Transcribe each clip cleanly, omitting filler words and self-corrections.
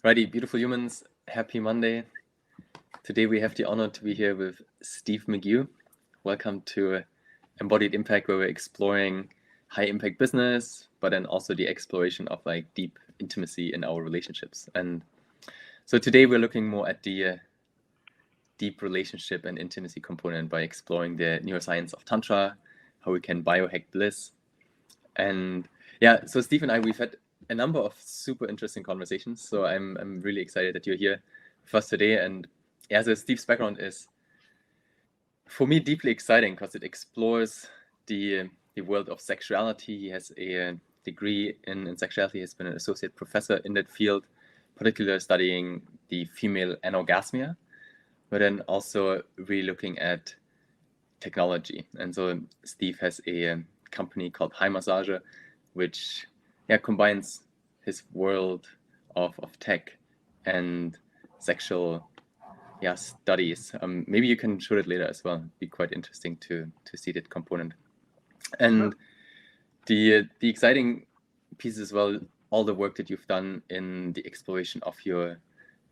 Righty, beautiful humans, happy Monday. Today we have the honor to be here with Steve McGough. Welcome to Embodied Impact, where we're exploring high impact business, but then also the exploration of like deep intimacy in our relationships. And so today we're looking more at the deep relationship and intimacy component by exploring the neuroscience of Tantra, how we can biohack bliss. And yeah, so Steve and I, we've had a number of super interesting conversations. So I'm really excited that you're here with us today. And yeah, so Steve's background is, for me, deeply exciting because it explores the world of sexuality. He has a degree in sexuality. He's been an associate professor in that field, particularly studying the female anorgasmia, but then also really looking at technology. And so Steve has a company called High Massage, which combines his world of tech and sexual studies. Maybe you can show it later as well. It'd be quite interesting to see that component. And the exciting piece as well, all the work that you've done in the exploration of your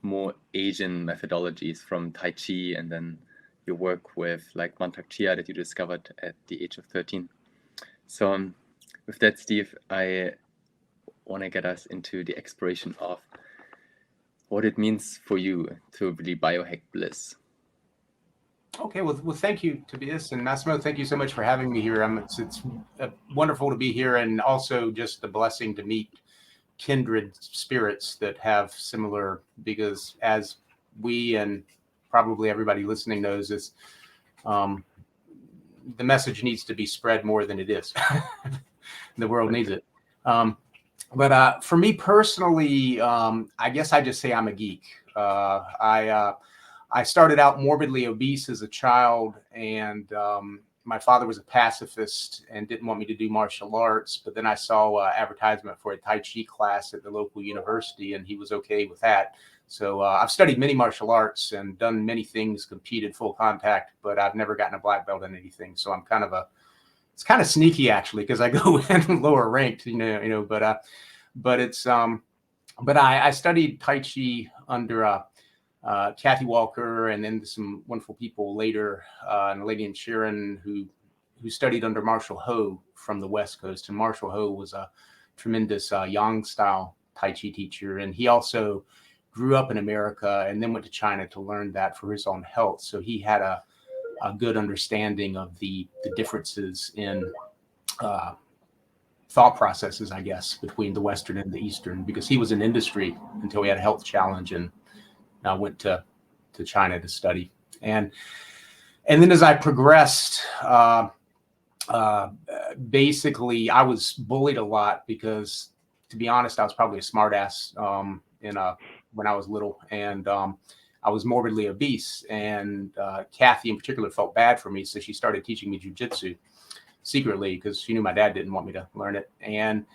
more Asian methodologies from Tai Chi, and then your work with like Mantak Chia that you discovered at the age of 13. So with that, Steve, I want to get us into the exploration of what it means for you to really biohack bliss. Okay, well, thank you, Tobias and Massimo. Thank you so much for having me here. It's wonderful to be here, and also just a blessing to meet kindred spirits that have similar, because as we and probably everybody listening knows, is the message needs to be spread more than it is. The world needs it. But for me personally, I guess I just say I'm a geek. I started out morbidly obese as a child, and my father was a pacifist and didn't want me to do martial arts. But then I saw an advertisement for a Tai Chi class at the local university, and he was okay with that. So I've studied many martial arts and done many things, competed full contact, but I've never gotten a black belt in anything. So I'm it's kind of sneaky actually, because I go in lower ranked, but I studied Tai Chi under Kathy Walker, and then some wonderful people later, and a lady in Sharon who studied under Marshall Ho from the West Coast. And Marshall Ho was a tremendous Yang style Tai Chi teacher, and he also grew up in America and then went to China to learn that for his own health. So he had a good understanding of the differences in thought processes, I guess, between the Western and the Eastern, because he was in industry until he had a health challenge and went to China to study. And then as I progressed, basically I was bullied a lot because, to be honest, I was probably a smartass when I was little, and I was morbidly obese. And Kathy in particular felt bad for me, so she started teaching me jujitsu secretly because she knew my dad didn't want me to learn it. And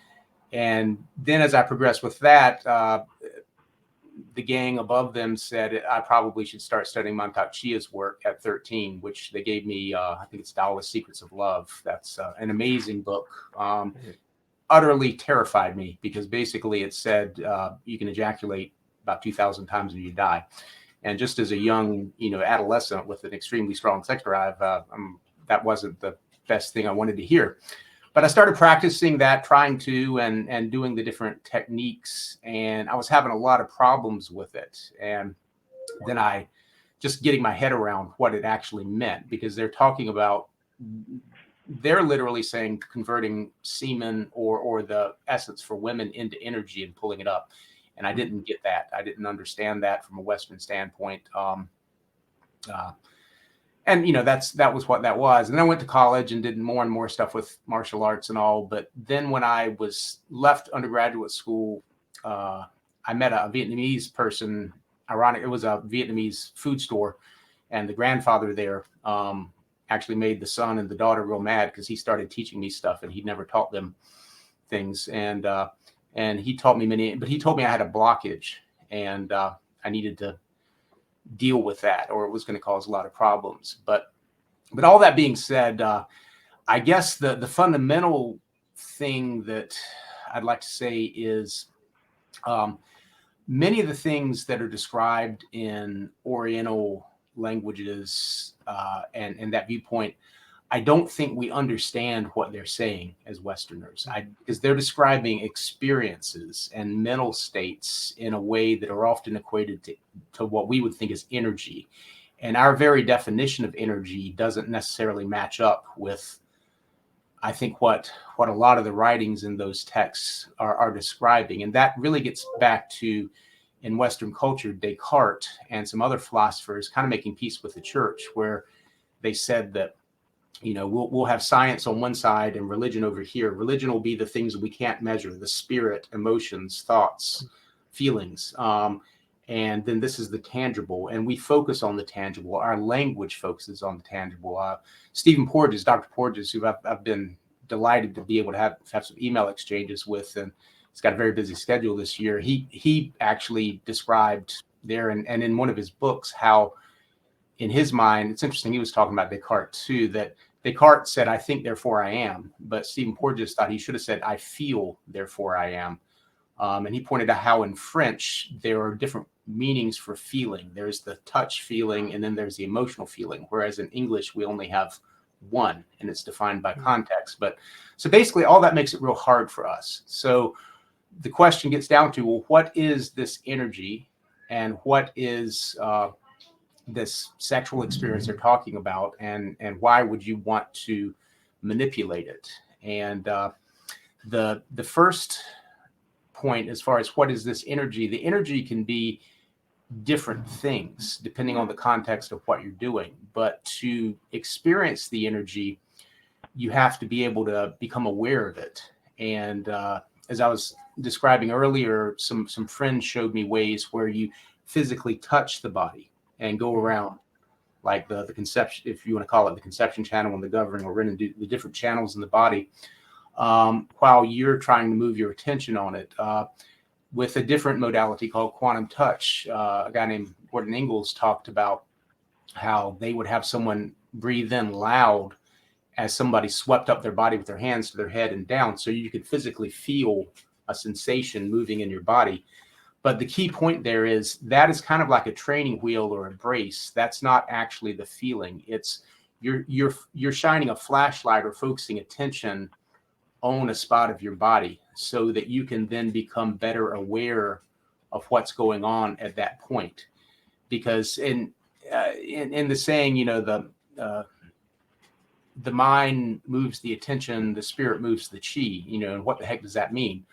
then as I progressed with that, the gang above them said I probably should start studying Mantak Chia's work at 13, which they gave me, I think it's Taoist Secrets of Love. That's an amazing book. Utterly terrified me because basically it said you can ejaculate about 2,000 times and you die. And just as a young, adolescent with an extremely strong sex drive, that wasn't the best thing I wanted to hear. But I started practicing that, trying to, and doing the different techniques, and I was having a lot of problems with it. And then I just getting my head around what it actually meant, because they're literally saying converting semen or the essence for women into energy and pulling it up. And I didn't get that. I didn't understand that from a Western standpoint. And that was what that was. And then I went to college and did more and more stuff with martial arts and all. But then when I was left undergraduate school, I met a Vietnamese person. Ironic, it was a Vietnamese food store, and the grandfather there actually made the son and the daughter real mad because he started teaching me stuff and he'd never taught them things. And he taught me but he told me I had a blockage and I needed to deal with that, or it was going to cause a lot of problems. But all that being said, I guess the fundamental thing that I'd like to say is many of the things that are described in Oriental languages and that viewpoint, I don't think we understand what they're saying as Westerners, because they're describing experiences and mental states in a way that are often equated to what we would think is energy. And our very definition of energy doesn't necessarily match up with, I think, what a lot of the writings in those texts are describing. And that really gets back to, in Western culture, Descartes and some other philosophers kind of making peace with the church, where they said that, we'll have science on one side and religion over here. Religion will be the things that we can't measure, the spirit, emotions, thoughts, feelings. And then this is the tangible, and we focus on the tangible. Our language focuses on the tangible. Stephen Porges, Dr. Porges, who I've been delighted to be able to have some email exchanges with, and he's got a very busy schedule this year. He actually described there and in one of his books how, in his mind, it's interesting, he was talking about Descartes too, that Descartes said, "I think, therefore I am." But Stephen Porges thought he should have said, "I feel, therefore I am." And he pointed out how in French, there are different meanings for feeling. There's the touch feeling, and then there's the emotional feeling. Whereas in English, we only have one, and it's defined by context. But so basically, all that makes it real hard for us. So the question gets down to, well, what is this energy, and what is this sexual experience they're talking about, and why would you want to manipulate it? And the first point, as far as what is this energy, the energy can be different things depending on the context of what you're doing. But to experience the energy, you have to be able to become aware of it. And as I was describing earlier, some friends showed me ways where you physically touch the body and go around, like the conception, if you want to call it the conception channel and the governing, or into the different channels in the body, while you're trying to move your attention on it. With a different modality called quantum touch, a guy named Gordon Ingalls talked about how they would have someone breathe in loud as somebody swept up their body with their hands to their head and down, so you could physically feel a sensation moving in your body. But the key point there is that is kind of like a training wheel or a brace. That's not actually the feeling. It's you're shining a flashlight or focusing attention on a spot of your body so that you can then become better aware of what's going on at that point. Because in the saying, the mind moves the attention, the spirit moves the chi, and what the heck does that mean?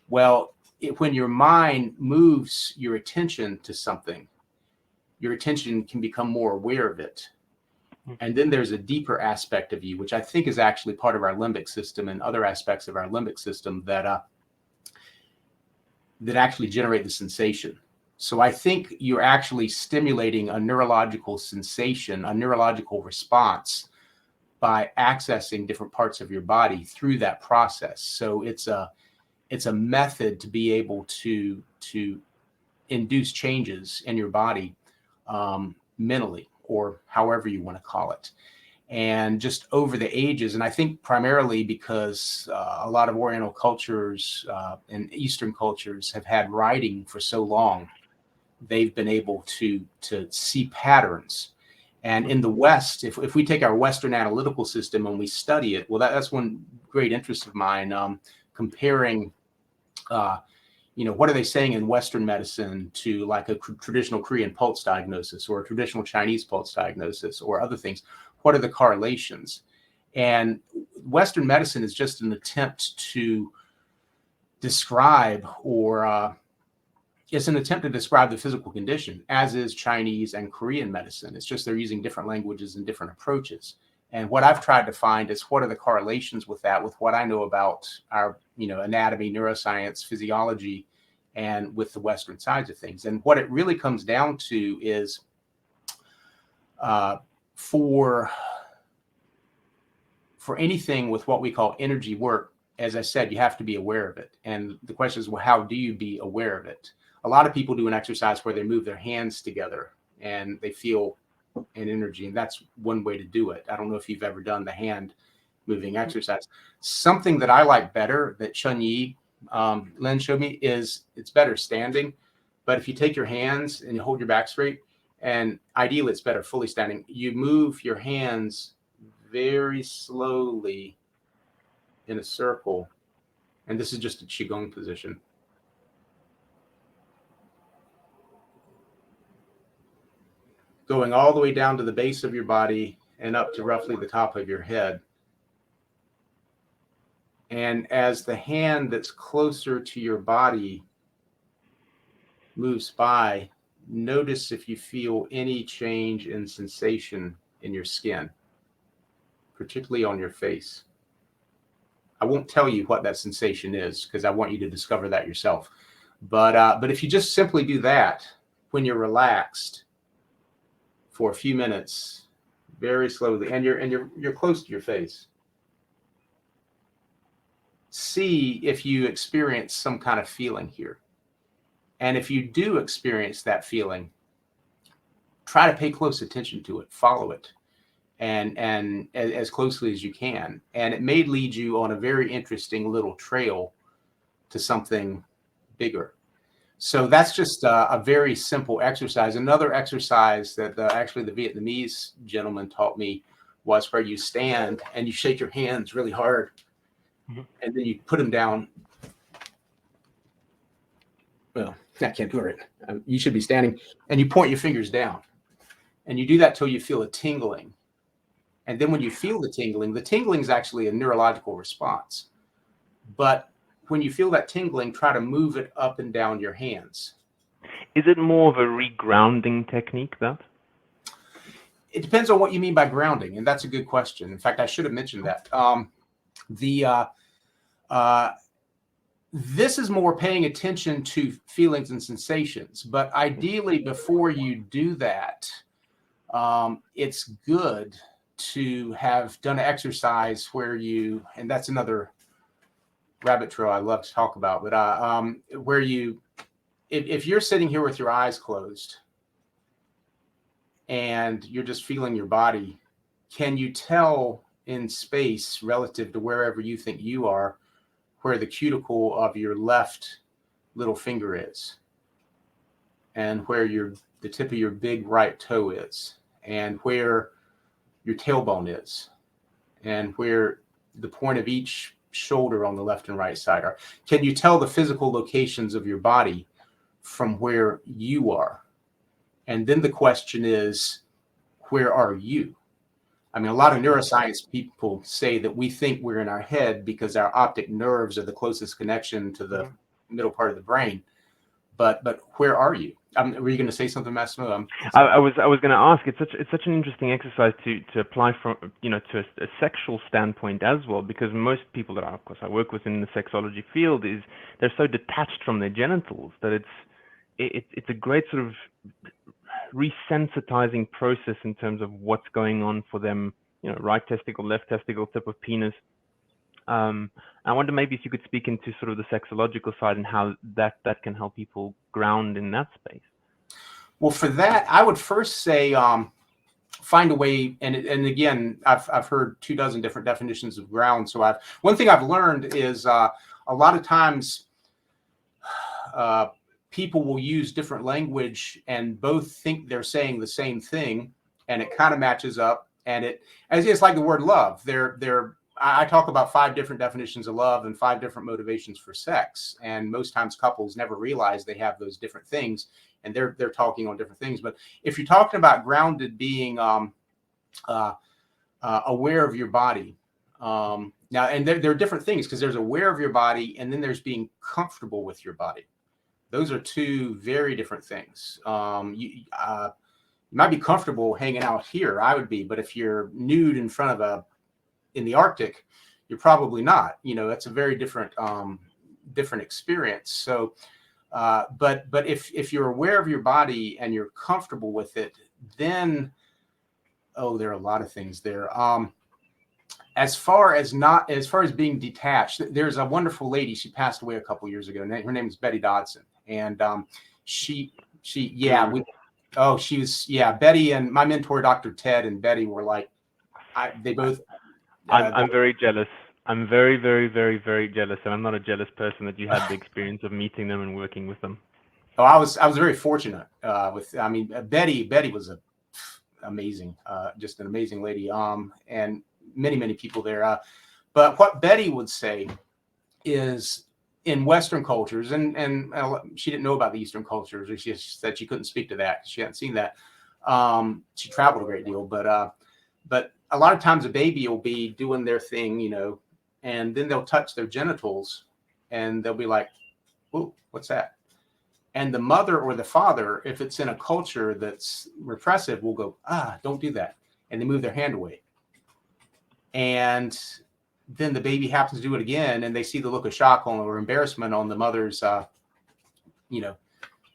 Well, when your mind moves your attention to something, your attention can become more aware of it. And then there's a deeper aspect of you, which I think is actually part of our limbic system and other aspects of our limbic system that actually generate the sensation. So I think you're actually stimulating a neurological sensation, a neurological response, by accessing different parts of your body through that process. So it's a method to be able to induce changes in your body mentally, or however you want to call it. And just over the ages, and I think primarily because a lot of Oriental cultures and Eastern cultures have had writing for so long, they've been able to see patterns. And in the West, if we take our Western analytical system and we study it, well, that's one great interest of mine, comparing what are they saying in Western medicine to like a traditional Korean pulse diagnosis or a traditional Chinese pulse diagnosis or other things? What are the correlations? And Western medicine is just an attempt to describe, or it's an attempt to describe the physical condition, as is Chinese and Korean medicine. It's just they're using different languages and different approaches. And what I've tried to find is what are the correlations with that, with what I know about our, anatomy, neuroscience, physiology, and with the Western sides of things. And what it really comes down to is for anything with what we call energy work, as I said, you have to be aware of it. And the question is, well, how do you be aware of it? A lot of people do an exercise where they move their hands together and they feel an energy, and that's one way to do it. I don't know if you've ever done the hand moving exercise. Something that I like better that Chun Yi Lin showed me is it's better standing. But if you take your hands and you hold your back straight, and ideally it's better fully standing, you move your hands very slowly in a circle. And this is just a Qigong position. Going all the way down to the base of your body and up to roughly the top of your head. And as the hand that's closer to your body moves by, notice if you feel any change in sensation in your skin, particularly on your face. I won't tell you what that sensation is because I want you to discover that yourself. But if you just simply do that when you're relaxed for a few minutes, very slowly, and you're close to your face, see if you experience some kind of feeling here. And if you do experience that feeling, try to pay close attention to it, follow it, and as closely as you can. And it may lead you on a very interesting little trail to something bigger. So that's just a very simple exercise. Another exercise that actually the Vietnamese gentleman taught me was where you stand and you shake your hands really hard, and then you put them down. Well, I can't do it. You should be standing, and you point your fingers down, and you do that till you feel a tingling. And then when you feel the tingling is actually a neurological response. But when you feel that tingling, try to move it up and down your hands. Is it more of a regrounding technique, that? It depends on what you mean by grounding, and that's a good question. In fact, I should have mentioned that. This is more paying attention to feelings and sensations, but ideally before you do that, it's good to have done an exercise where you, and that's another rabbit trail I love to talk about, but where you, if you're sitting here with your eyes closed and you're just feeling your body, can you tell in space relative to wherever you think you are, where the cuticle of your left little finger is, and where the tip of your big right toe is, and where your tailbone is, and where the point of each shoulder on the left and right side are? Can you tell the physical locations of your body from where you are? And then the question is, where are you? I mean, a lot of neuroscience people say that we think we're in our head because our optic nerves are the closest connection to the middle part of the brain. But where are you? Were you going to say something, Massimo? I was going to ask. It's such an interesting exercise to apply from to a sexual standpoint as well, because most people that I work with in the sexology field they're so detached from their genitals that it's a great sort of resensitizing process in terms of what's going on for them, right testicle, left testicle, tip of penis. I wonder maybe if you could speak into sort of the sexological side and how that can help people ground in that space. Well, for that, I would first say find a way, and again, I've heard 24 different definitions of ground. So one thing I've learned is a lot of times people will use different language and both think they're saying the same thing, and it kind of matches up. And it's like the word love. I talk about 5 different definitions of love and 5 different motivations for sex. And most times couples never realize they have those different things, and they're talking on different things. But if you're talking about grounded being aware of your body, now, and there are different things, because there's aware of your body and then there's being comfortable with your body. Those are 2 very different things. You might be comfortable hanging out here, I would be, but if you're nude in front of in the Arctic, you're probably not. That's a very different experience. So, but if you're aware of your body and you're comfortable with it, then there are a lot of things there. As far as being detached, there's a wonderful lady. She passed away a couple years ago. Her name is Betty Dodson, and she was Betty and my mentor, Dr. Ted, and Betty were like, they both. I'm very jealous. I'm very, very, very, very jealous, and I'm not a jealous person that you had the experience of meeting them and working with them. Oh, I was very fortunate Betty was amazing, just an amazing lady, and many people there. But what Betty would say is, in Western cultures, and she didn't know about the Eastern cultures, or she said she couldn't speak to that because she hadn't seen that. She traveled a great deal, but a lot of times a baby will be doing their thing, and then they'll touch their genitals, and they'll be like, "Ooh, what's that?" And the mother or the father, if it's in a culture that's repressive, will go, "Don't do that," and they move their hand away. And then the baby happens to do it again, and they see the look of shock or embarrassment on the mother's,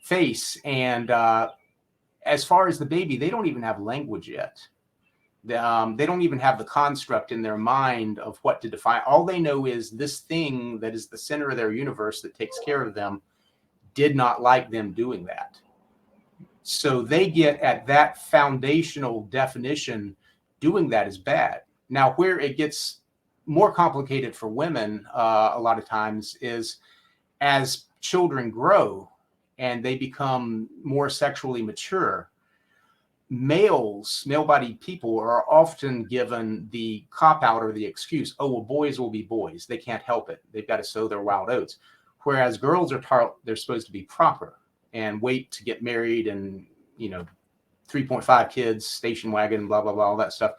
face. And as far as the baby, they don't even have language yet. They don't even have the construct in their mind of what to define. All they know is this thing that is the center of their universe that takes care of them did not like them doing that. So they get at that foundational definition, doing that is bad. Now, where it gets more complicated for women a lot of times is as children grow and they become more sexually mature, male-bodied people are often given the cop-out or the excuse, "Oh, well, boys will be boys. They can't help it. They've got to sow their wild oats." Whereas girls are taught they're supposed to be proper and wait to get married and, 3.5 kids, station wagon, blah, blah, blah, all that stuff.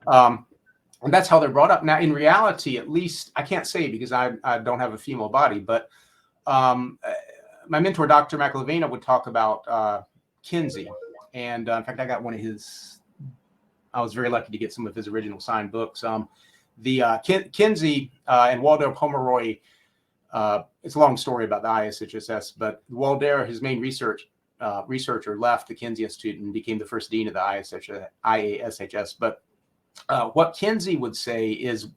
And that's how they're brought up. Now, in reality, at least, I can't say because I don't have a female body, but my mentor, Dr. McLevina, would talk about Kinsey. And in fact, I got one of I was very lucky to get some of his original signed books. Kinsey and Walter Pomeroy, it's a long story about the IASHS, but Walder, his main researcher, left the Kinsey Institute and became the first dean of the IASHS. But what Kinsey would say is,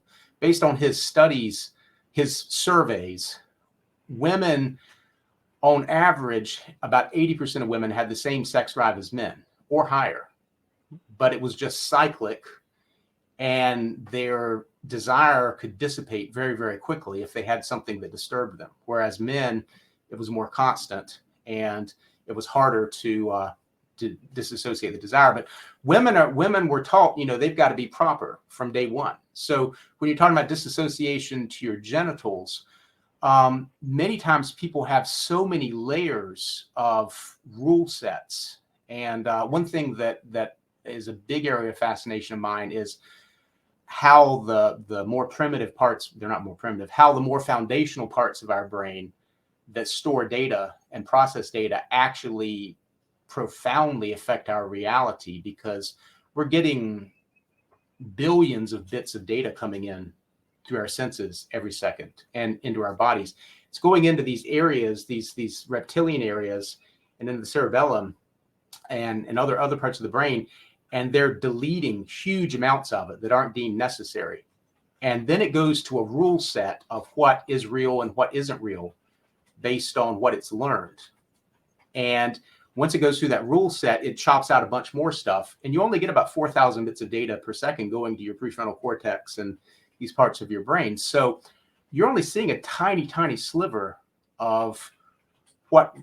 based on his studies, his surveys, women, on average, about 80% of women had the same sex drive as men or higher, but it was just cyclic, and their desire could dissipate very, very quickly if they had something that disturbed them. Whereas men, it was more constant, and it was harder to disassociate the desire. But women were taught, they've got to be proper from day one. So when you're talking about disassociation to your genitals, many times people have so many layers of rule sets. And one thing that is a big area of fascination of mine is how the more primitive parts, they're not more primitive, how the more foundational parts of our brain that store data and process data actually profoundly affect our reality, because we're getting billions of bits of data coming in through our senses every second and into our bodies. It's going into these areas, these reptilian areas, and into the cerebellum and other parts of the brain, and they're deleting huge amounts of it that aren't deemed necessary. And then it goes to a rule set of what is real and what isn't real based on what it's learned. And once it goes through that rule set, it chops out a bunch more stuff. And you only get about 4,000 bits of data per second going to your prefrontal cortex and these parts of your brain. So you're only seeing a tiny, tiny sliver of what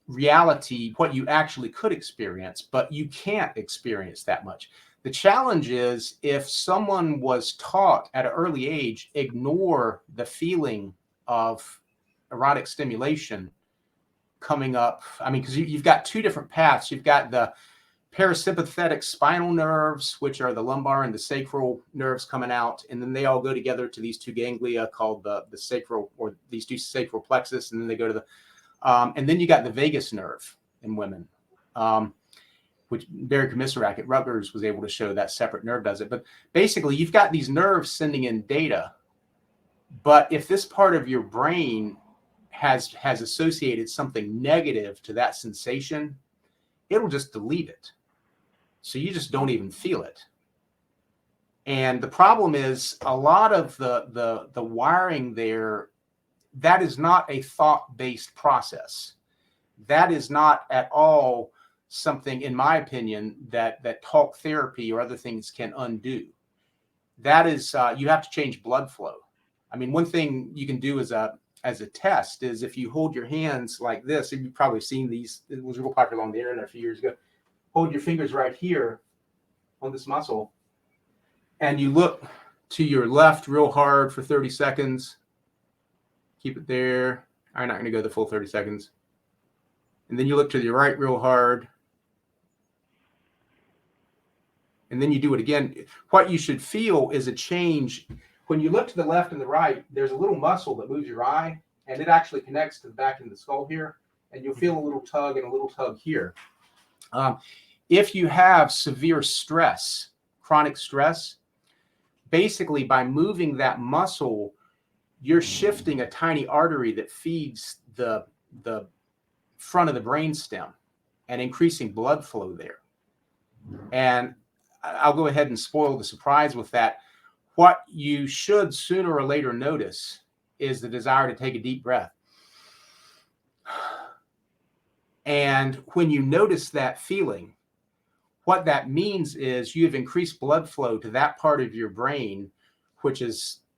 reality, what you actually could experience, but you can't experience that much. The challenge is, if someone was taught at an early age, ignore the feeling of erotic stimulation coming up. I mean, because you've got two different paths. You've got the parasympathetic spinal nerves, which are the lumbar and the sacral nerves coming out, and then they all go together to these two ganglia called the sacral, or these two sacral plexus, and then they go to the and then you got the vagus nerve in women, which Barry Komisarek at Rutgers was able to show that separate nerve does it. But basically, you've got these nerves sending in data, but if this part of your brain has associated something negative to that sensation, it'll just delete it. So you just don't even feel it. And the problem is, a lot of the wiring there, that is not a thought-based process. That is not at all something, in my opinion, that talk therapy or other things can undo. That is, you have to change blood flow. I mean, one thing you can do is as a test is if you hold your hands like this, and you've probably seen these, it was real popular on the internet a few years ago. Hold your fingers right here on this muscle, and you look to your left real hard for 30 seconds. Keep it there. I'm not going to go the full 30 seconds. And then you look to your right real hard. And then you do it again. What you should feel is a change. When you look to the left and the right, there's a little muscle that moves your eye, and it actually connects to the back of the skull here. And you'll feel a little tug and a little tug here. If you have severe stress, chronic stress, basically by moving that muscle, you're shifting a tiny artery that feeds the front of the brainstem and increasing blood flow there. And I'll go ahead and spoil the surprise with that. What you should sooner or later notice is the desire to take a deep breath. And when you notice that feeling, what that means is you have increased blood flow to that part of your brain,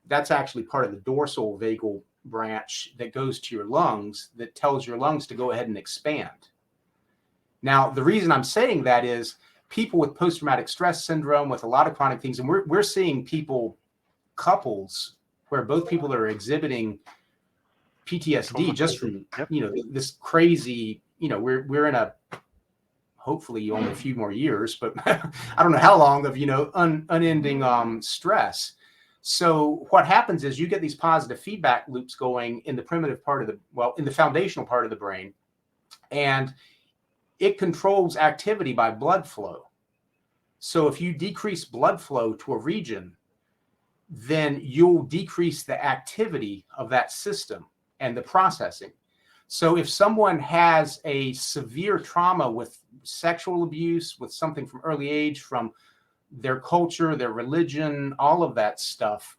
that's actually part of the dorsal vagal branch that goes to your lungs, that tells your lungs to go ahead and expand. Now, the reason I'm saying that is people with post-traumatic stress syndrome, with a lot of chronic things, and we're seeing couples where both people are exhibiting PTSD just from, this crazy, we're in a, hopefully only a few more years, but I don't know how long of, unending stress. So what happens is you get these positive feedback loops going in the primitive part of in the foundational part of the brain, and it controls activity by blood flow. So if you decrease blood flow to a region, then you'll decrease the activity of that system and the processing. So if someone has a severe trauma with sexual abuse, with something from early age, from their culture, their religion, all of that stuff,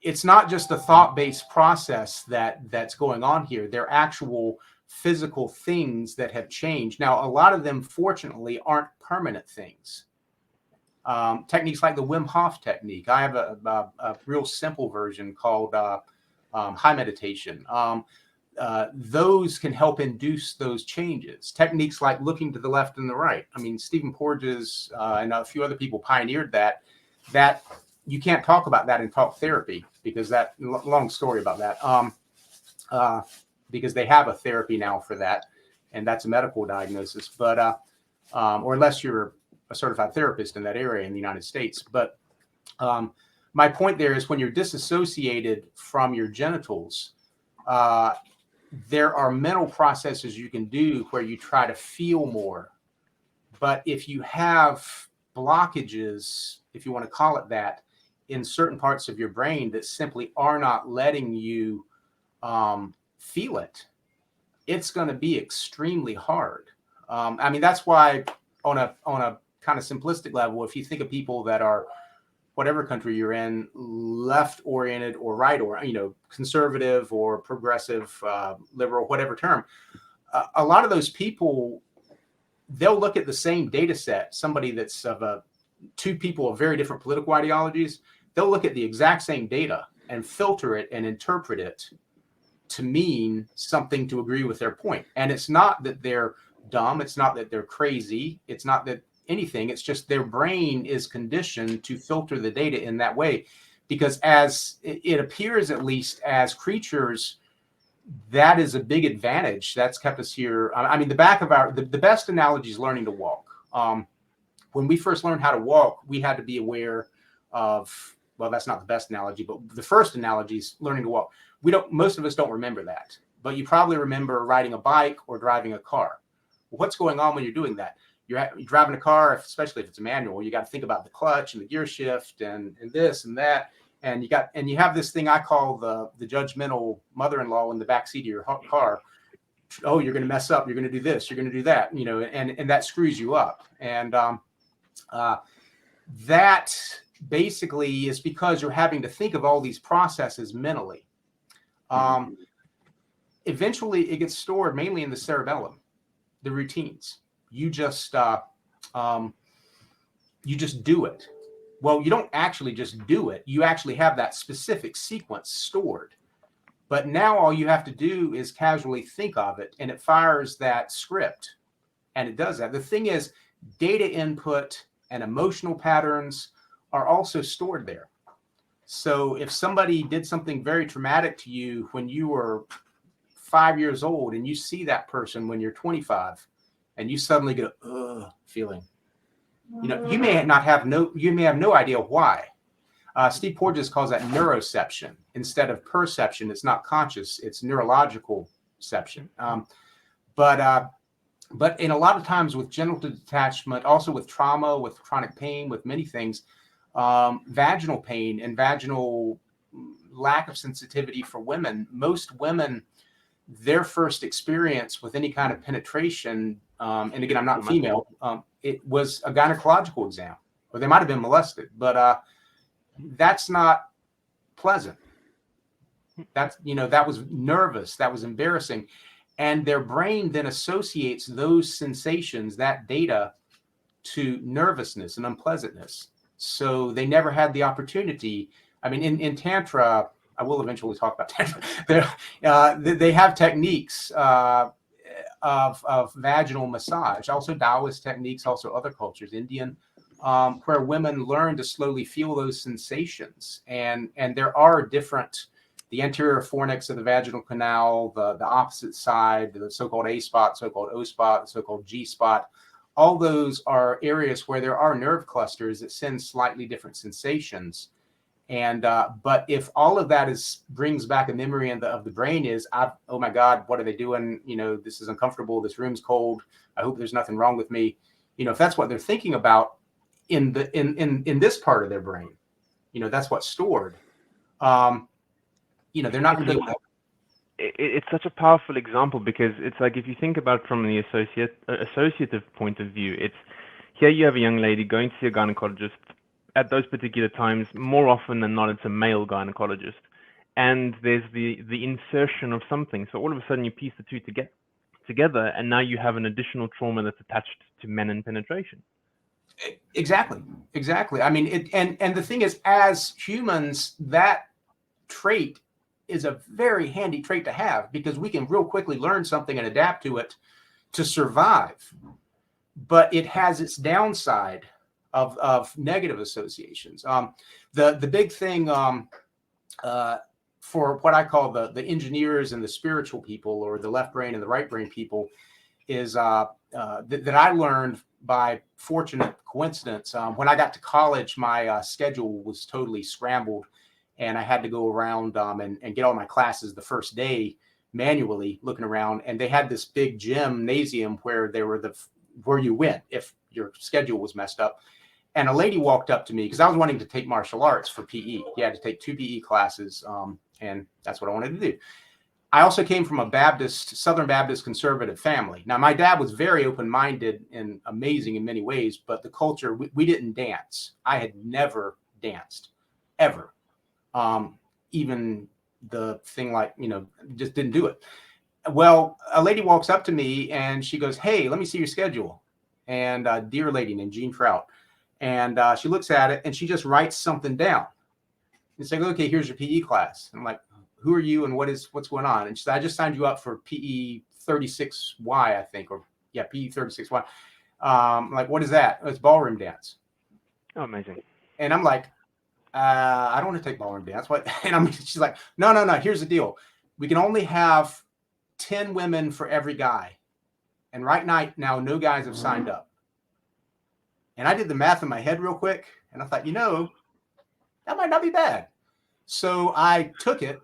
it's not just a thought-based process that's going on here. They're actual physical things that have changed. Now, a lot of them, fortunately, aren't permanent things. Techniques like the Wim Hof technique. I have a real simple version called high meditation. Those can help induce those changes. Techniques like looking to the left and the right. I mean, Stephen Porges and a few other people pioneered that you can't talk about that in talk therapy, because that long story about that, because they have a therapy now for that, and that's a medical diagnosis, but or unless you're a certified therapist in that area in the United States. But my point there is when you're disassociated from your genitals, there are mental processes you can do where you try to feel more. But if you have blockages, if you want to call it that, in certain parts of your brain that simply are not letting you feel it, it's going to be extremely hard. I mean, that's why on a kind of simplistic level, if you think of people that are, whatever country you're in, left oriented or right, or, conservative or progressive, liberal, whatever term, a lot of those people, they'll look at the same data set, somebody that's two people of very different political ideologies, they'll look at the exact same data and filter it and interpret it to mean something to agree with their point. And it's not that they're dumb. It's not that they're crazy. It's not that anything. It's just their brain is conditioned to filter the data in that way, because as it appears, at least as creatures, that is a big advantage. That's kept us here. I mean, the best analogy is learning to walk. When we first learned how to walk, we had to be aware of, well, that's not the best analogy, but the first analogy is learning to walk. Most of us don't remember that, but you probably remember riding a bike or driving a car. Well, what's going on when you're doing that? You're driving a car, especially if it's a manual, you got to think about the clutch and the gear shift and this and that. And you have this thing I call the judgmental mother-in-law in the backseat of your car. Oh, you're going to mess up. You're going to do this. You're going to do that. And that screws you up. And that basically is because you're having to think of all these processes mentally. Eventually, it gets stored mainly in the cerebellum, the routines. You just do it Well, you don't actually just do it. You actually have that specific sequence stored. But now all you have to do is casually think of it, and it fires that script, and it does that. The thing is, data input and emotional patterns are also stored there. So if somebody did something very traumatic to you when you were 5 years old, and you see that person when you're 25, and you suddenly get a feeling, you may have no idea why. Steve Porges calls that neuroception. Instead of perception, it's not conscious, it's neurological perception. But in a lot of times with genital detachment, also with trauma, with chronic pain, with many things, vaginal pain and vaginal lack of sensitivity for women, most women, their first experience with any kind of penetration, and again, I'm not female, it was a gynecological exam, or they might have been molested, but that's not pleasant. That was nervous, that was embarrassing. And their brain then associates those sensations, that data, to nervousness and unpleasantness. So they never had the opportunity. I mean, in Tantra, I will eventually talk about Tantra. They have techniques of vaginal massage, also Taoist techniques, also other cultures, Indian, where women learn to slowly feel those sensations. And there are different, the anterior fornix of the vaginal canal, the opposite side, the so-called A spot, so-called O spot, the so-called G spot. All those are areas where there are nerve clusters that send slightly different sensations. And but if all of that brings back a memory of the brain is, oh my God, what are they doing? This is uncomfortable. This room's cold. I hope there's nothing wrong with me. If that's what they're thinking about in this part of their brain, that's what's stored. They're not going to be able to. It's such a powerful example, because it's like, if you think about it from the associative point of view, it's here you have a young lady going to see a gynecologist at those particular times. More often than not, it's a male gynecologist, and there's the insertion of something. So all of a sudden you piece the two together, and now you have an additional trauma that's attached to men and penetration. Exactly. I mean, and the thing is, as humans, that trait is a very handy trait to have, because we can real quickly learn something and adapt to it to survive. But it has its downside of negative associations. The big thing for what I call the engineers and the spiritual people, or the left brain and the right brain people, is that I learned by fortunate coincidence. When I got to college, my schedule was totally scrambled, and I had to go around and get all my classes the first day manually, looking around. And they had this big gymnasium where where you went if your schedule was messed up. And a lady walked up to me, because I was wanting to take martial arts for PE. You had to take 2 PE classes, and that's what I wanted to do. I also came from a Southern Baptist conservative family. Now, my dad was very open-minded and amazing in many ways, but the culture, we didn't dance. I had never danced, ever. Even the thing like, just didn't do it. Well, a lady walks up to me and she goes, "Hey, let me see your schedule." And a dear lady named Jean Trout. And she looks at it and she just writes something down. It's like, "Okay, here's your PE class." And I'm like, "Who are you and what's going on?" And she said, "I just signed you up for PE 36Y, I think, or yeah, PE 36Y. I'm like, "What is that?" "Oh, it's ballroom dance." Oh, amazing. And I'm like, I don't want to take ballroom dance. What? And she's like, no. Here's the deal. We can only have 10 women for every guy. And right now, no guys have signed up. And I did the math in my head real quick. And I thought, that might not be bad. So I took it,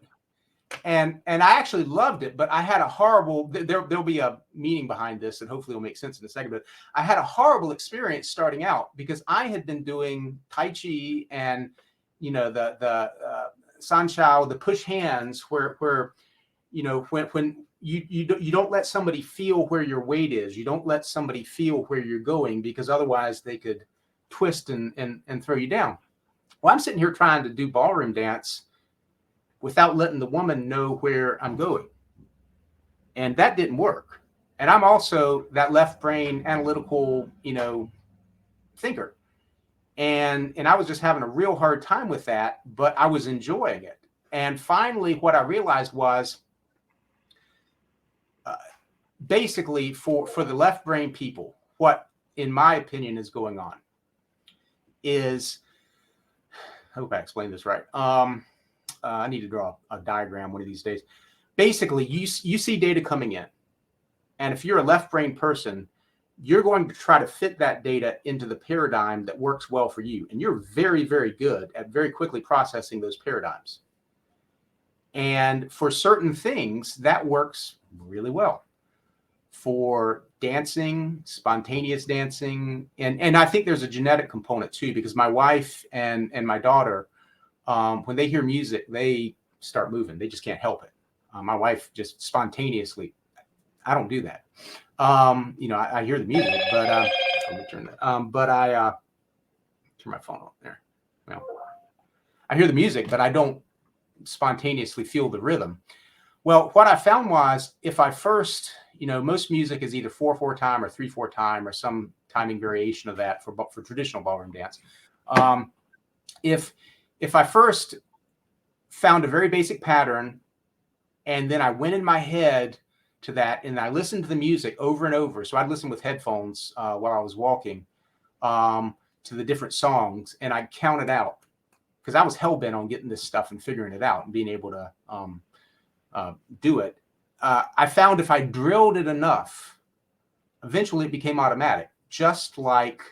and I actually loved it, but I had a horrible, there'll be a meaning behind this, and hopefully it'll make sense in a second, but I had a horrible experience starting out, because I had been doing Tai Chi and the san shao, the push hands, where when you don't let somebody feel where your weight is, you don't let somebody feel where you're going, because otherwise they could twist and throw you down. Well, I'm sitting here trying to do ballroom dance without letting the woman know where I'm going, and that didn't work. And I'm also that left brain analytical thinker. And I was just having a real hard time with that, but I was enjoying it. And finally, what I realized was basically for the left brain people, what, in my opinion, is going on is, I hope I explained this right. I need to draw a diagram one of these days. Basically, you see data coming in. And if you're a left brain person, you're going to try to fit that data into the paradigm that works well for you. And you're very, very good at very quickly processing those paradigms. And for certain things, that works really well. For dancing, spontaneous dancing, and I think there's a genetic component too, because my wife and my daughter, when they hear music, they start moving. They just can't help it. My wife just spontaneously, I don't do that. I hear the music, but let me turn that. But I turn my phone off there. Well, I hear the music, but I don't spontaneously feel the rhythm. Well, what I found was if I first, most music is either 4/4 time or 3/4 time or some timing variation of that for traditional ballroom dance. If I first found a very basic pattern and then I went in my head to that and I listened to the music over and over. So I'd listen with headphones while I was walking to the different songs, and I'd count it out because I was hell-bent on getting this stuff and figuring it out and being able to do it. I found if I drilled it enough, eventually it became automatic, just like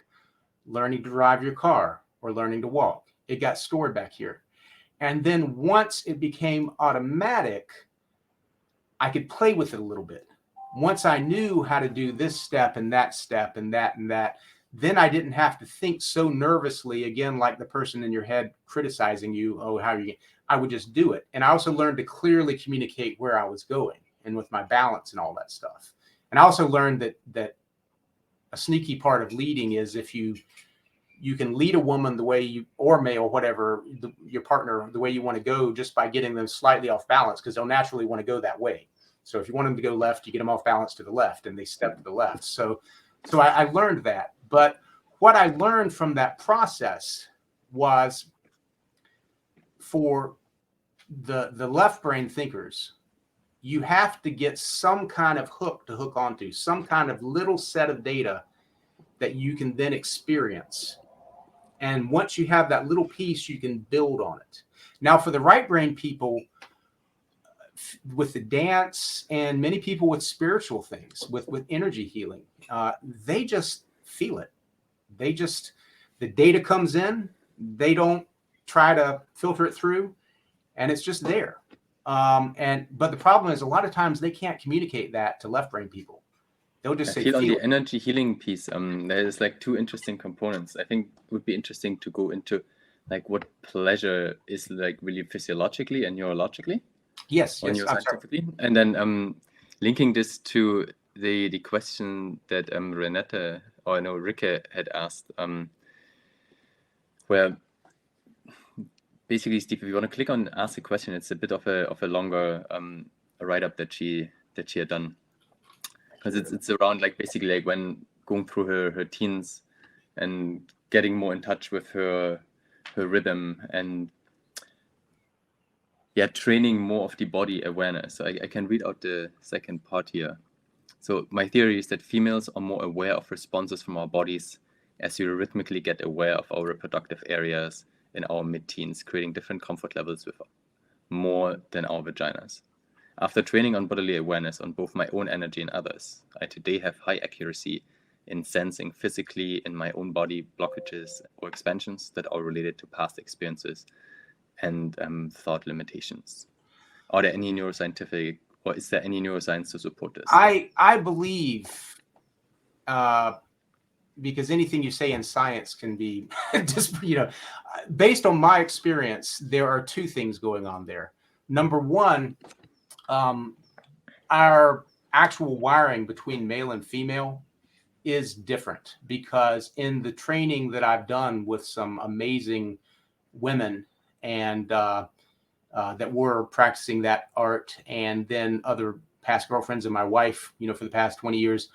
learning to drive your car or learning to walk. It got stored back here. And then once it became automatic, I could play with it a little bit. Once I knew how to do this step and that step and that and that, then I didn't have to think so nervously, again, like the person in your head criticizing you. Oh, how are you? I would just do it. And I also learned to clearly communicate where I was going and with my balance and all that stuff. And I also learned that a sneaky part of leading is if you can lead a woman the way you, or male, whatever, your partner, the way you want to go just by getting them slightly off balance, because they'll naturally want to go that way. So if you want them to go left, you get them off balance to the left and they step to the left. So I learned that. But what I learned from that process was for the left brain thinkers, you have to get some kind of hook to hook onto, some kind of little set of data that you can then experience. And once you have that little piece, you can build on it. Now, for the right brain people, with the dance and many people with spiritual things, with energy healing, they just feel it. The data comes in, they don't try to filter it through, and it's just there. But the problem is a lot of times they can't communicate that to left brain people. They'll just say, on the energy healing piece, there's like two interesting components. I think it would be interesting to go into like what pleasure is like really physiologically and neurologically. Yes, neuroscientifically. And then linking this to the question that Ricke had asked, where basically, Steve, if you want to click on ask a question, it's a bit of a longer write-up that she had done. Because it's around like basically like when going through her teens and getting more in touch with her rhythm and training more of the body awareness. So I can read out the second part here. So my theory is that females are more aware of responses from our bodies as we rhythmically get aware of our reproductive areas in our mid-teens, creating different comfort levels with more than our vaginas. After training on bodily awareness on both my own energy and others, I today have high accuracy in sensing physically in my own body blockages or expansions that are related to past experiences and thought limitations. Are there any neuroscientific, or is there any neuroscience to support this? I believe, because anything you say in science can be just, based on my experience, there are two things going on there. Number one, our actual wiring between male and female is different, because in the training that I've done with some amazing women and that were practicing that art, and then other past girlfriends and my wife, for the past 20 years,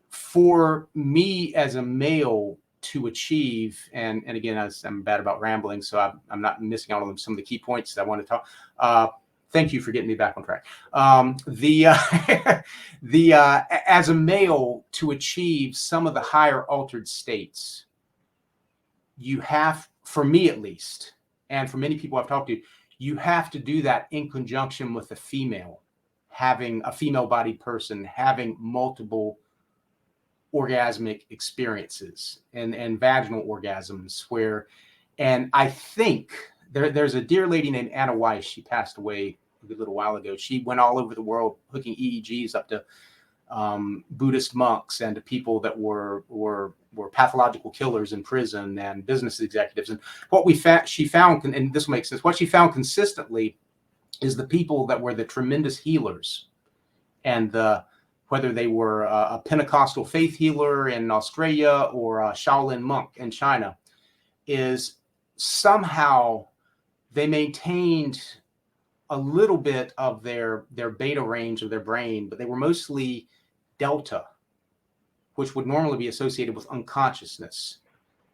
for me as a male, to achieve, and again, I'm bad about rambling, so I'm not missing out on some of the key points that I want to talk. Thank you for getting me back on track. As a male, to achieve some of the higher altered states, you have, for me at least, and for many people I've talked to, you have to do that in conjunction with a female, having a female-bodied person, having multiple orgasmic experiences and vaginal orgasms where, and I think there's a dear lady named Anna Weiss. She passed away a good little while ago. She went all over the world hooking EEGs up to Buddhist monks and to people that were pathological killers in prison and business executives. And what she found, and this will make sense, what she found consistently is the people that were the tremendous healers, and whether they were a Pentecostal faith healer in Australia or a Shaolin monk in China, is somehow they maintained a little bit of their beta range of their brain, but they were mostly delta, which would normally be associated with unconsciousness.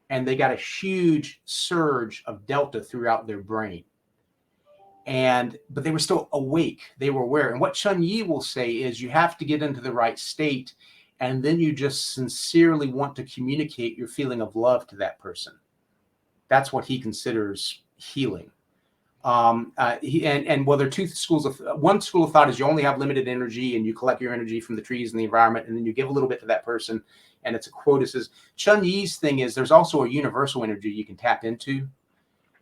And they got a huge surge of delta throughout their brain. But they were still awake. They were aware. And what Chun Yi will say is you have to get into the right state, and then you just sincerely want to communicate your feeling of love to that person. That's what he considers healing. Well, there are two schools of, one school of thought is you only have limited energy and you collect your energy from the trees and the environment, and then you give a little bit to that person. And it's a quote. It says, Chun Yi's thing is there's also a universal energy you can tap into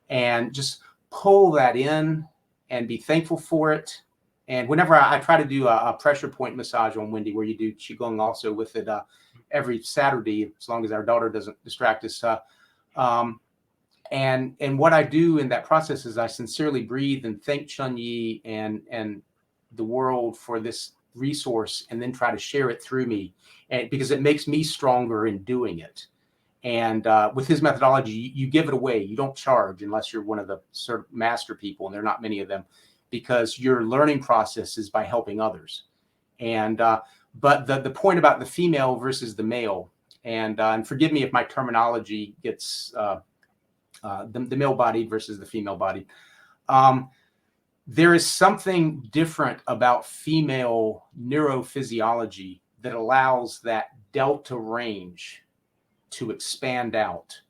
and just pull that in and be thankful for it. And whenever I try to do a pressure point massage on Wendy, where you do Qigong also with it every Saturday, as long as our daughter doesn't distract us. And what I do in that process is I sincerely breathe and thank Chun Yi and the world for this resource, and then try to share it through me, and because it makes me stronger in doing it. And with his methodology, you give it away. You don't charge unless you're one of the sort of master people, and there are not many of them, because your learning process is by helping others. And but the point about the female versus the male, and forgive me if my terminology gets the male-bodied versus the female-bodied. There is something different about female neurophysiology that allows that delta range to expand out.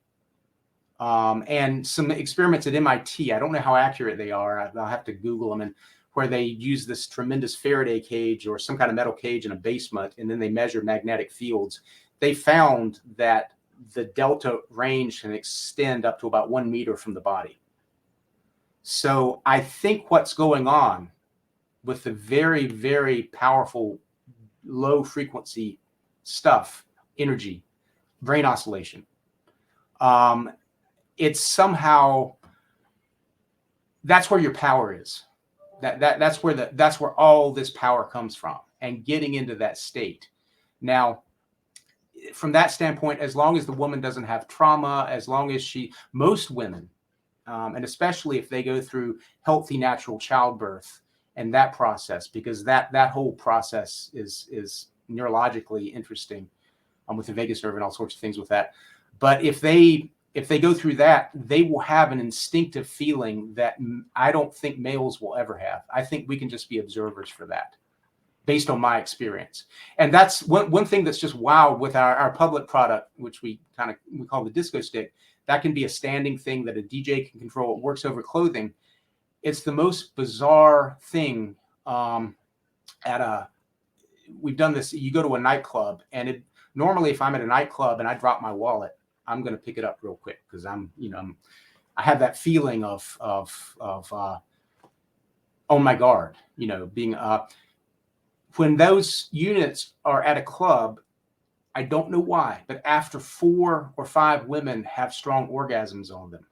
And some experiments at MIT, I don't know how accurate they are, I'll have to Google them, and where they use this tremendous Faraday cage or some kind of metal cage in a basement, and then they measure magnetic fields. They found that the delta range can extend up to about 1 meter from the body. So I think what's going on with the very, very powerful low frequency stuff, energy, brain oscillation, it's somehow, that's where your power is. That's where all this power comes from, and getting into that state. Now, from that standpoint, as long as the woman doesn't have trauma, as long as most women, and especially if they go through healthy natural childbirth and that process, because that whole process is neurologically interesting, with the vagus nerve and all sorts of things with that. But if they go through that, they will have an instinctive feeling that I don't think males will ever have. I think we can just be observers for that, based on my experience. And that's one thing that's just wow with our public product, which we call the disco stick. That can be a standing thing that a DJ can control. It works over clothing. It's the most bizarre thing. We've done this. You go to a nightclub, and normally if I'm at a nightclub and I drop my wallet, I'm going to pick it up real quick, because I have that feeling of on my guard, being when those units are at a club, I don't know why, but after 4 or 5 women have strong orgasms on them,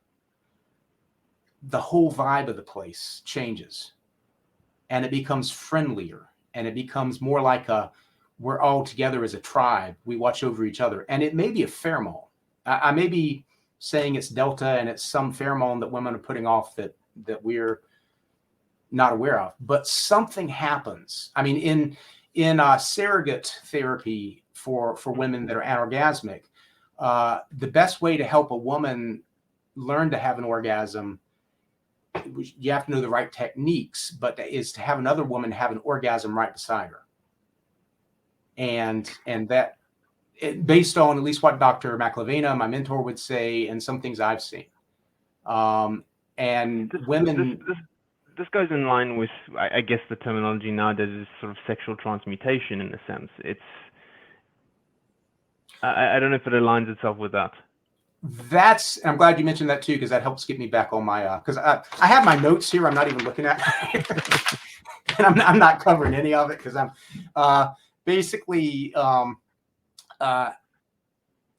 the whole vibe of the place changes, and it becomes friendlier, and it becomes more like we're all together as a tribe. We watch over each other, and it may be a pheromone. I may be saying it's delta, and it's some pheromone that women are putting off that we're not aware of, but something happens. I mean, in surrogate therapy for women that are anorgasmic, The best way to help a woman learn to have an orgasm, you have to know the right techniques, but is to have another woman have an orgasm right beside her. And that, based on at least what Dr. McLavena, my mentor, would say, and some things I've seen. And women... This goes in line with, I guess, the terminology nowadays is sort of sexual transmutation in a sense. I don't know if it aligns itself with that. I'm glad you mentioned that too, because that helps get me back on my, because I have my notes here. I'm not even looking at, and I'm not covering any of it because I'm basically, I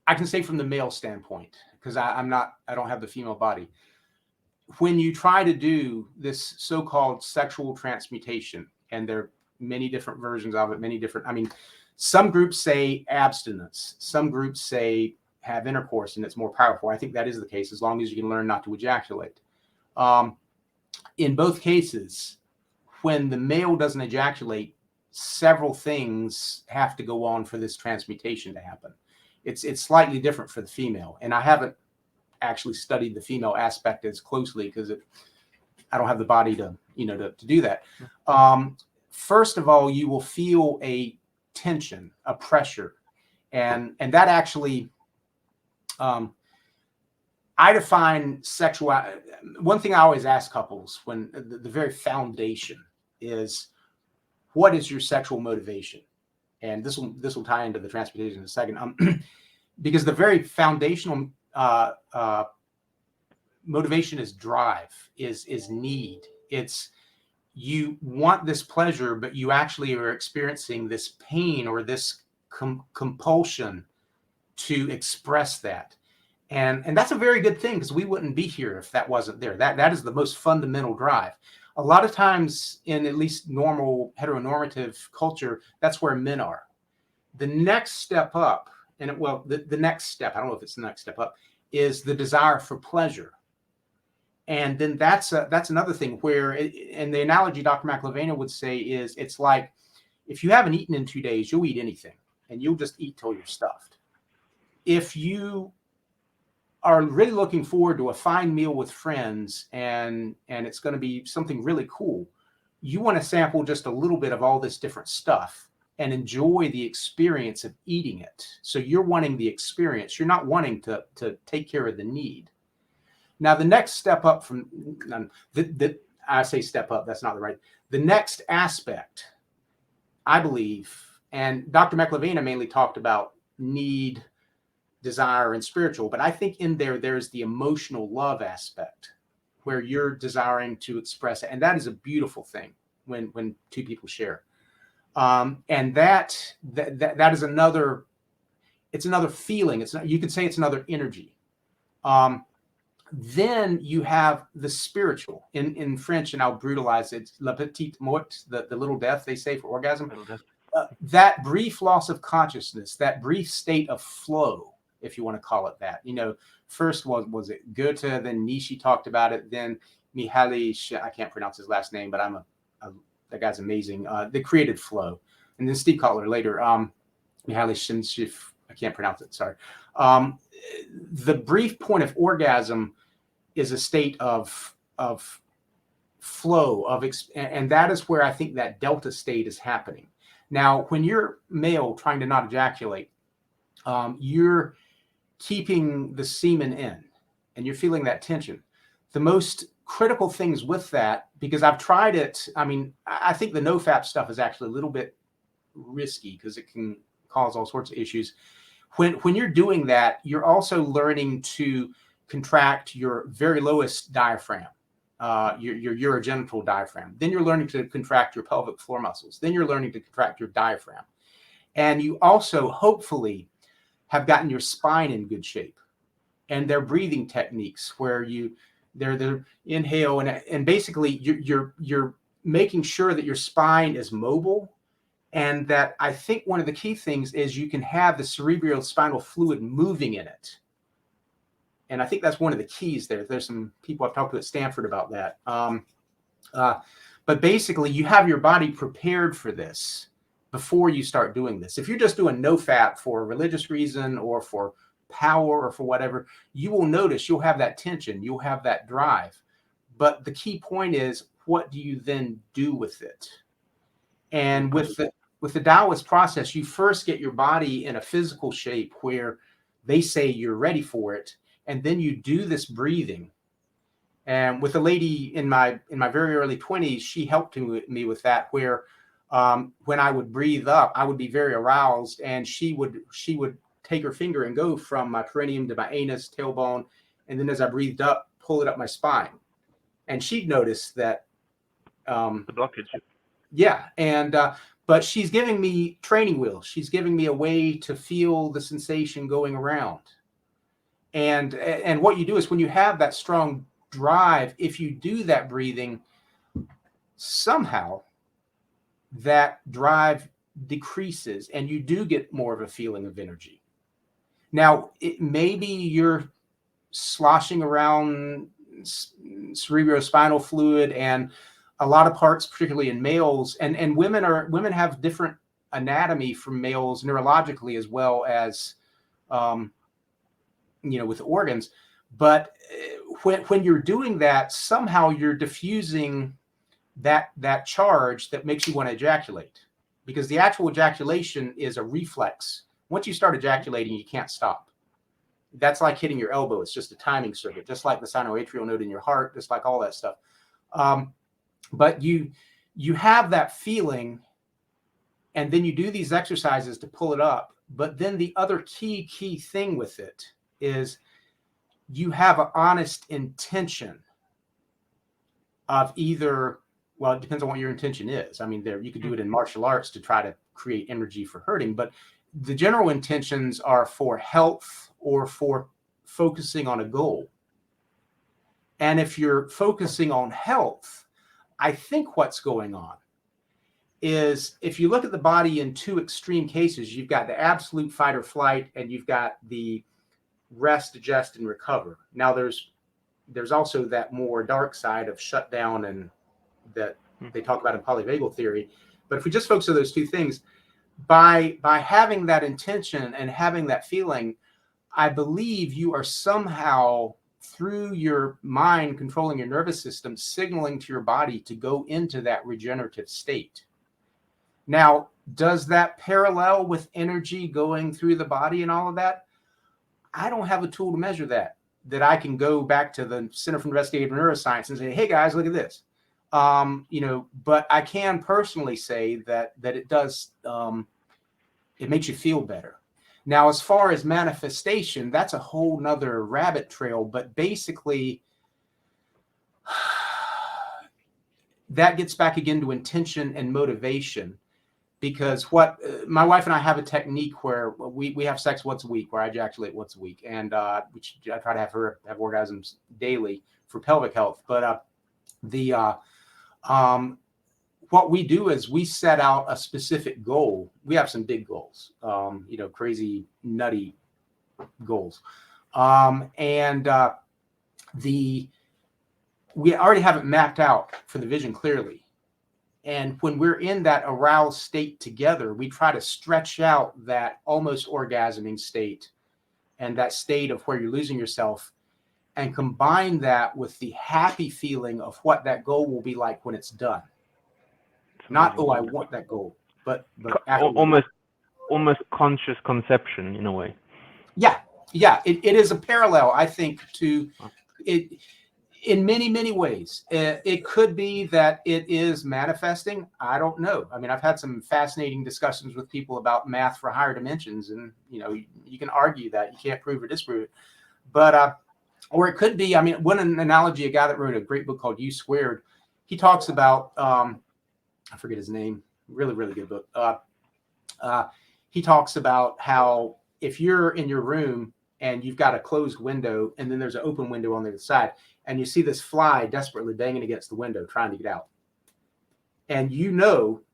can say from the male standpoint, because I don't have the female body. When you try to do this so-called sexual transmutation, and there are many different versions of it, some groups say abstinence, some groups say have intercourse, and it's more powerful. I think that is the case, as long as you can learn not to ejaculate. In both cases, when the male doesn't ejaculate, several things have to go on for this transmutation to happen. It's slightly different for the female, and I haven't actually studied the female aspect as closely because I don't have the body to do that. First of all, you will feel a tension, a pressure, and that actually, I define sexuality. One thing I always ask couples, when the very foundation is, what is your sexual motivation? And this will tie into the transmutation in a second, because the very foundational motivation is drive, is need. It's, you want this pleasure, but you actually are experiencing this pain or this compulsion to express that. And that's a very good thing, because we wouldn't be here if that wasn't there. That is the most fundamental drive. A lot of times in at least normal heteronormative culture, that's where men are. The next step up, the next step, I don't know if it's the next step up, is the desire for pleasure. And then that's another thing where, and the analogy Dr. McLavena would say is, it's like, if you haven't eaten in 2 days, you'll eat anything, and you'll just eat till you're stuffed. If you are really looking forward to a fine meal with friends, and it's going to be something really cool, you want to sample just a little bit of all this different stuff and enjoy the experience of eating it. So you're wanting the experience. You're not wanting to take care of the need. Now, the next step up from, I say step up, that's not the right. The next aspect, I believe, and Dr. McLavena mainly talked about need, desire, and spiritual, but I think in there's the emotional love aspect where you're desiring to express it. And that is a beautiful thing when two people share. And that is another, it's another feeling. It's not, you could say it's another energy. Then you have the spiritual in French, and I'll brutalize it. La petite mort, the little death they say for orgasm. That brief loss of consciousness, that brief state of flow, if you want to call it that. First was it Goethe, then Nietzsche talked about it, then Mihaly, I can't pronounce his last name, but that guy's amazing. They created flow. And then Steve Kotler later, Mihaly Csikszentmihalyi, I can't pronounce it, sorry. The brief point of orgasm is a state of flow, and that is where I think that delta state is happening. Now, when you're male trying to not ejaculate, you're keeping the semen in, and you're feeling that tension. The most critical things with that, because I've tried it, I think the no-fap stuff is actually a little bit risky because it can cause all sorts of issues. When you're doing that, you're also learning to contract your very lowest diaphragm, your urogenital diaphragm. Then you're learning to contract your pelvic floor muscles. Then you're learning to contract your diaphragm. And you also, hopefully, have gotten your spine in good shape. And they're breathing techniques where they're inhale, and basically you're making sure that your spine is mobile. And that, I think one of the key things is you can have the cerebrospinal fluid moving in it. And I think that's one of the keys there. There's some people I've talked to at Stanford about that. But basically, you have your body prepared for this before you start doing this. If you're just doing no fap for a religious reason or for power or for whatever, you will notice you'll have that tension, you'll have that drive. But the key point is, what do you then do with it? And with the Taoist process, you first get your body in a physical shape where they say you're ready for it, and then you do this breathing. And with a lady in my very early 20s, she helped me with that, where when I would breathe up, I would be very aroused, and she would take her finger and go from my perineum to my anus, tailbone, and then as I breathed up, pull it up my spine. And she'd notice that The blockage. yeah, and but she's giving me training wheels. She's giving me a way to feel the sensation going around. And what you do is, when you have that strong drive, if you do that breathing, somehow that drive decreases and you do get more of a feeling of energy. Now, maybe you're sloshing around cerebrospinal fluid and a lot of parts, particularly in males, and women have different anatomy from males neurologically, as well as with organs. But when you're doing that, somehow you're diffusing that charge that makes you want to ejaculate, because the actual ejaculation is a reflex. Once you start ejaculating, you can't stop. That's like hitting your elbow. It's just a timing circuit, just like the sinoatrial node in your heart, just like all that stuff. But you have that feeling, and then you do these exercises to pull it up. But then the other key thing with it is you have an honest intention of either, well, it depends on what your intention is. I mean, you could do it in martial arts to try to create energy for hurting, but the general intentions are for health or for focusing on a goal. And if you're focusing on health, I think what's going on is, if you look at the body in two extreme cases, you've got the absolute fight or flight, and you've got the rest, digest, and recover. Now there's also that more dark side of shutdown, and that they talk about in polyvagal theory. But if we just focus on those two things, by having that intention and having that feeling, I believe you are somehow, through your mind controlling your nervous system, signaling to your body to go into that regenerative state. Now, does that parallel with energy going through the body and all of that? I don't have a tool to measure that I can go back to the Center for Investigative Neuroscience and say, hey guys, look at this. But I can personally say that it does, it makes you feel better. Now, as far as manifestation, that's a whole nother rabbit trail, but basically that gets back again to intention and motivation. Because what my wife and I have a technique where we have sex once a week, where I ejaculate once a week, and I try to have her have orgasms daily for pelvic health. But what we do is we set out a specific goal. We have some big goals, crazy, nutty goals, we already have it mapped out for the vision clearly. And when we're in that aroused state together, we try to stretch out that almost orgasming state and that state of where you're losing yourself, and combine that with the happy feeling of what that goal will be like when it's done. Not, oh, I want that goal, but almost conscious conception in a way. Yeah. It is a parallel, I think, to it. In many, many ways. It could be that it is manifesting. I don't know. I mean, I've had some fascinating discussions with people about math for higher dimensions, and you can argue that. You can't prove or disprove it. But or it could be, I mean, one analogy, a guy that wrote a great book called U², he talks about, I forget his name, really, really good book. He talks about how if you're in your room and you've got a closed window and then there's an open window on the other side, and you see this fly desperately banging against the window trying to get out. And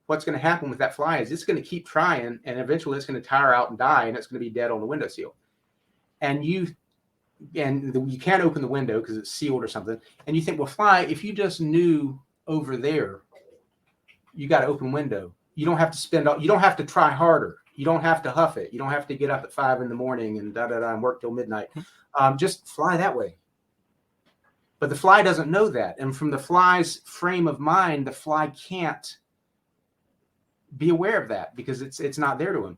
what's going to happen with that fly is it's going to keep trying, and eventually it's going to tire out and die, and it's going to be dead on the windowsill. And you can't open the window because it's sealed or something. And you think, well, fly, if you just knew over there, you got an open window. You don't have to you don't have to try harder. You don't have to huff it. You don't have to get up at 5 a.m. and and work till midnight. Just fly that way. But the fly doesn't know that. And from the fly's frame of mind, the fly can't be aware of that because it's not there to him.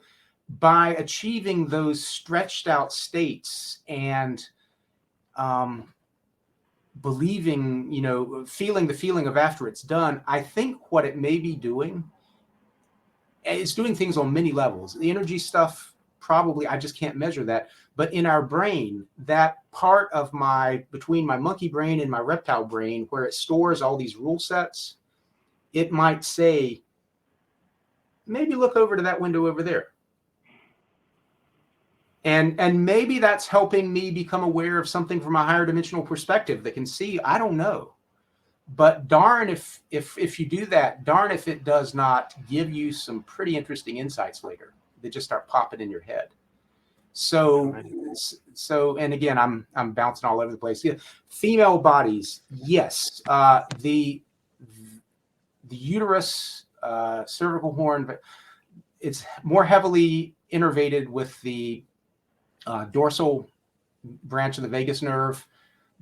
By achieving those stretched out states and believing, feeling the feeling of after it's done, I think what it may be doing, it's doing things on many levels. The energy stuff, probably, I just can't measure that. But in our brain, that part of between my monkey brain and my reptile brain, where it stores all these rule sets, it might say, maybe look over to that window over there. And maybe that's helping me become aware of something from a higher dimensional perspective that can see. I don't know. But darn if you do that, darn if it does not give you some pretty interesting insights later that just start popping in your head. So and again, I'm bouncing all over the place. Yeah. Female bodies, yes. The uterus, cervical horn, but it's more heavily innervated with the dorsal branch of the vagus nerve.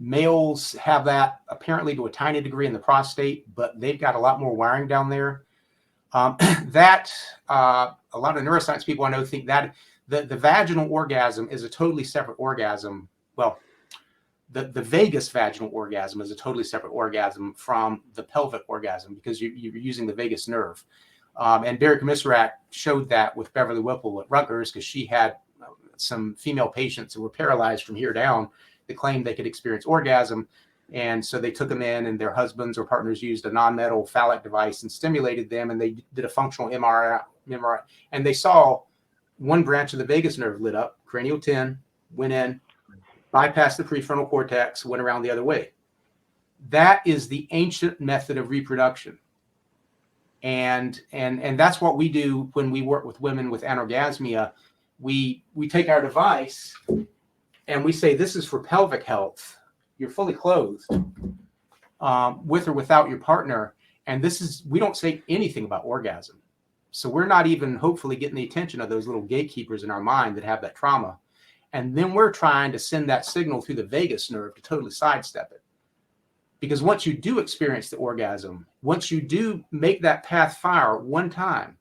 Males have that apparently to a tiny degree in the prostate, but they've got a lot more wiring down there. A lot of neuroscience people I know think that the vaginal orgasm is a totally separate orgasm. Well, the vagus vaginal orgasm is a totally separate orgasm from the pelvic orgasm because you're using the vagus nerve. And Derek Misrak showed that with Beverly Whipple at Rutgers because she had some female patients who were paralyzed from here down that claimed they could experience orgasm. And so they took them in and their husbands or partners used a non-metal phallic device and stimulated them. And they did a functional MRI and they saw one branch of the vagus nerve lit up, cranial 10, went in, bypassed the prefrontal cortex, went around the other way. That is the ancient method of reproduction. And that's what we do when we work with women with anorgasmia. We take our device and we say, this is for pelvic health. You're fully clothed with or without your partner. And we don't say anything about orgasm. So we're not even hopefully getting the attention of those little gatekeepers in our mind that have that trauma. And then we're trying to send that signal through the vagus nerve to totally sidestep it. Because once you do experience the orgasm, once you do make that path fire one time,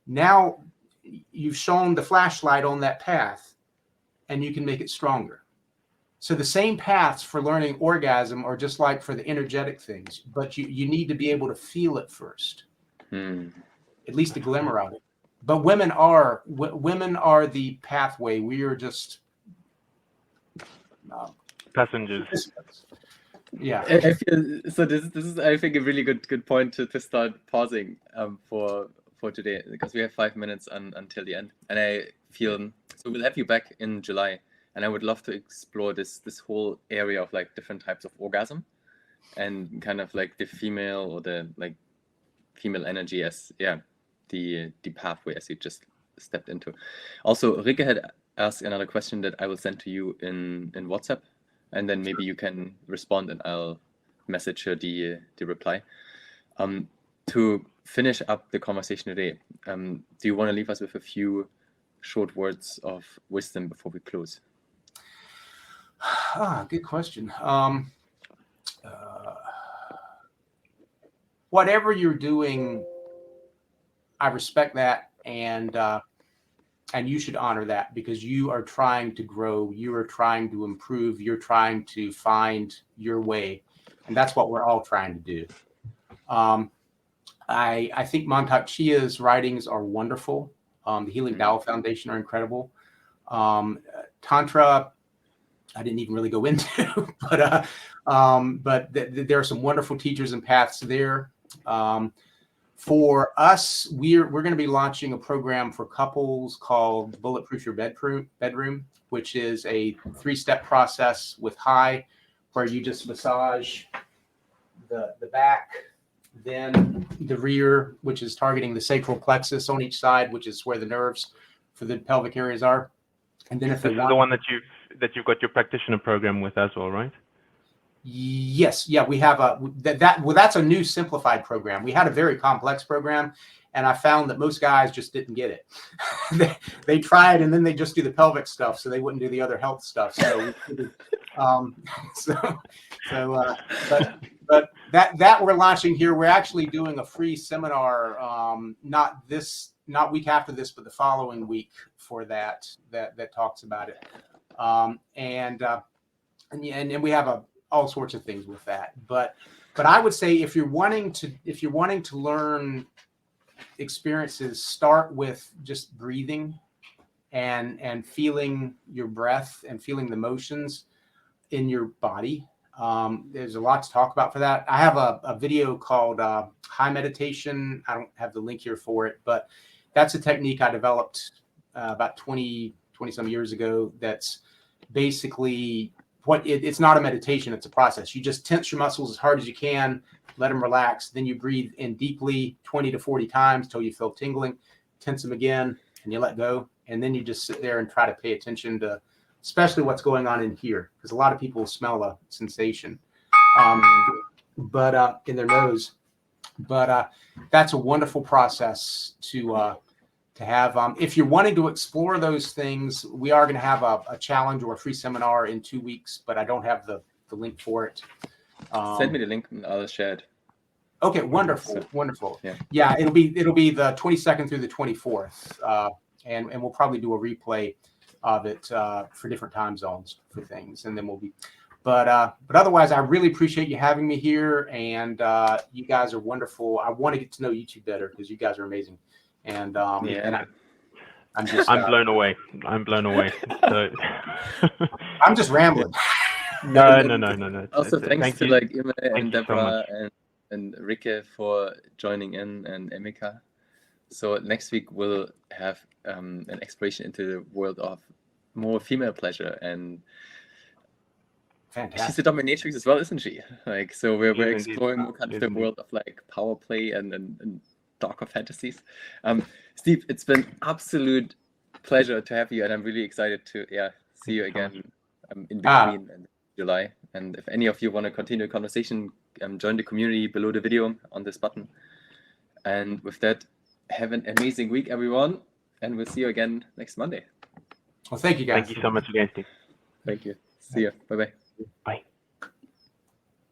now you've shone the flashlight on that path and you can make it stronger. So the same paths for learning orgasm are just like for the energetic things, but you need to be able to feel it first. At least a glimmer of it. But women are the pathway. We are just passengers. Yeah. I feel, so this is I think a really good point to start pausing for today because we have 5 minutes until the end, and I feel so we'll have you back in July, and I would love to explore this whole area of like different types of orgasm and kind of like the female or the like female energy as the pathway as you just stepped into. Also, Rike had asked another question that I will send to you in WhatsApp, and then maybe you can respond and I'll message her the reply. To finish up the conversation today, do you want to leave us with a few short words of wisdom before we close? Good question. Whatever you're doing, I respect that, and you should honor that because you are trying to grow, you are trying to improve, you're trying to find your way, and that's what we're all trying to do. I think Mantak Chia's writings are wonderful. The Healing Tao Foundation are incredible. Tantra, I didn't even really go into, but there are some wonderful teachers and paths there. For us, we're going to be launching a program for couples called Bulletproof Your Bedroom, which is a 3-step process with High, where you just massage the back, then the rear, which is targeting the sacral plexus on each side, which is where the nerves for the pelvic areas are. And then if this is the one that you've got your practitioner program with as well, right? Yes, yeah, we have that's a new simplified program. We had a very complex program, And I found that most guys just didn't get it. they tried, and then they just do the pelvic stuff, so they wouldn't do the other health stuff. So, but that we're launching here. We're actually doing a free seminar, not week after this, but the following week for that talks about it. And we have all sorts of things with that. But I would say if you're wanting to learn experiences, start with just breathing and feeling your breath and feeling the motions in your body. There's a lot to talk about for that. I have a video called High Meditation. I don't have the link here for it, but that's a technique I developed about 20 some years ago. That's basically it's not a meditation, it's a process. You just tense your muscles as hard as you can, let them relax. Then you breathe in deeply 20 to 40 times till you feel tingling, tense them again, and you let go. And then you just sit there and try to pay attention to especially what's going on in here, because a lot of people smell a sensation but in their nose. But that's a wonderful process to have. If you're wanting to explore those things, we are going to have a challenge or a free seminar in 2 weeks, but I don't have the link for it. Send me the link and I'll share it. Okay, wonderful, wonderful. Yeah, it'll be the 22nd through the 24th, and we'll probably do a replay of it for different time zones for things, and then we'll be. But otherwise, I really appreciate you having me here, and you guys are wonderful. I want to get to know you two better because you guys are amazing. And and I'm blown away. I'm blown away. So I'm just rambling. No. Also, thanks to like Ima and Deborah and Rike for joining in, and Emika. So next week we'll have an exploration into the world of more female pleasure, and fantastic. She's a dominatrix as well, isn't she? Like, so we're exploring more kind of the world of like power play and darker fantasies. Steve, it's been absolute pleasure to have you, and I'm really excited to see you again in between in July. And if any of you want to continue the conversation, join the community below the video on this button. And with that, have an amazing week, everyone, and we'll see you again next Monday. Well, thank you, guys. Thank you so much again, Steve. Thank you. See you. Bye-bye. Bye.